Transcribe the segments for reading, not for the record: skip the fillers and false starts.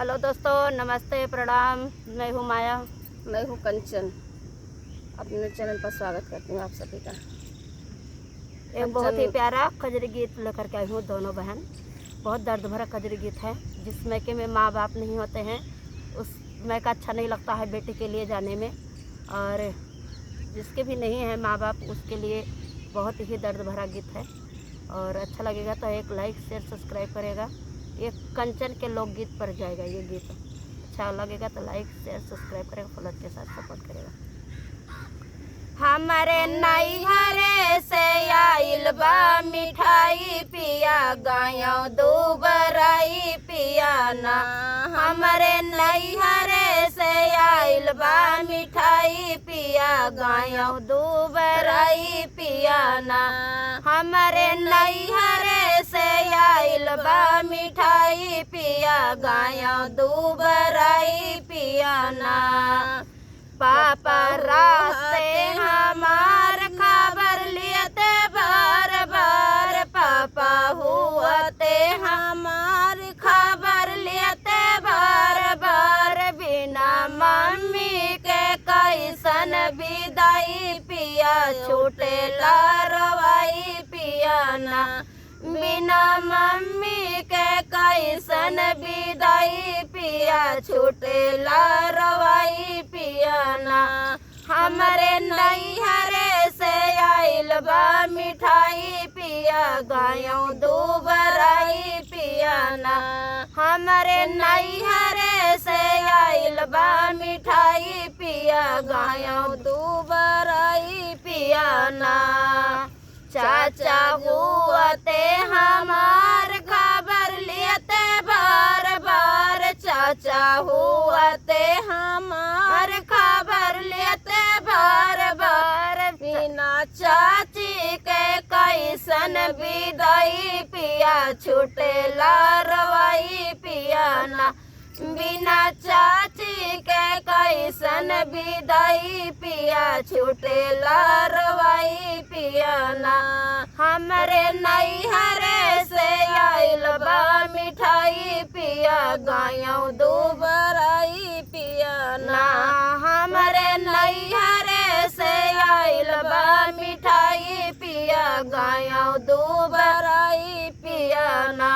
Hello दोस्तों, नमस्ते, प्रणाम। मैं हूँ माया। मैं हूँ कंचन। अपने चैनल पर स्वागत करती हूँ आप सभी का। एक बहुत ही प्यारा कजरी गीत लेकर के आई हूँ। दोनों बहन, बहुत दर्द भरा कजरी गीत है जिसमें कि में माँ बाप नहीं होते हैं, उसमें का अच्छा नहीं लगता है बेटे के लिए जाने में, और जिसके भी नहीं है माँ बाप उसके लिए बहुत ही दर्द भरा गीत है। और अच्छा लगेगा तो एक लाइक शेयर सब्सक्राइब करेगा। ये कंचन के लोकगीत पर जाएगा। ये गीत अच्छा लगेगा तो लाइक शेयर सब्सक्राइब करेगा, फॉलो के साथ सपोर्ट करेगा। हमारे नैहरे से आइल बा मिठाई पिया, गायों दूबराई पिया ना। हमारे नैहरे से आइल बा मिठाई पिया, गायों दूबराई पिया ना। हमारे नैहरे से आइल बा मिठाई पिया, गायों दूबराई पिया ना। पापा रास्ते हमार खबर लियते बार बार, पापा हुआते हमार खबर लियते बार बार। बिना मम्मी के कैसन विदाई पिया, छूटे लारवाई पिया ना। बिना मम्मी के कैसन विदाई पिया, छूटे लारवाई पिया ना। हमरे नैहरे से आइल बा मिठाई पिया, गायों दूबराई पिया ना। हमरे नैहरे से आइल बा मिठाई पिया, गायों दूबराई पिया ना। चाचा हुआते हमार खबर लियते बार बार, चाचा हुआते हमार खबर लियते बार बार। बिना चाची के कैसन विदाई पिया, छूटे लारवाई पिया ना। बिना चाची के कैसन विदाई पिया, छूटे लारवाई पिया ना। हमरे नैहरे से आइल बा मिठाई पिया, गायों दूबराई पिया ना। हमरे नैहरे से आइल बा मिठाई पिया, गायों दूबराई पिया ना।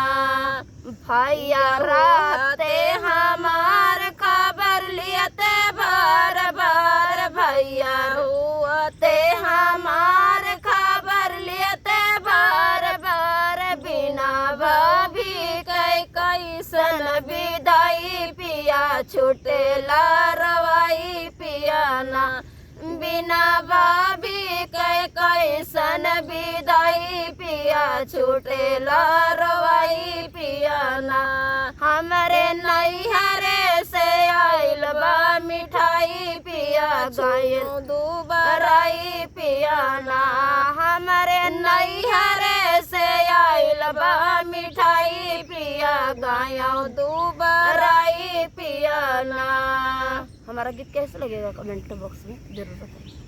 भैया राते हमार खबर लियते बार बार, भैया हुआते हमार खबर लियते बार बार। बिना भाभी के कैसन विदाई पिया, छूटे लारवाई पिया ना। बिना भाभी के कैसन विदाई पिया, छूटे लारवाई पिया ना। हमरे नैहरे से आइल बा मिठाई पिया, गायों दूबराई पिया ना। हमरे नैहरे से आइल बा मिठाई पिया, गायों दूबराई पिया ना। हमारा गीत कैसे लगेगा कमेंट बॉक्स में जरूर बताइए।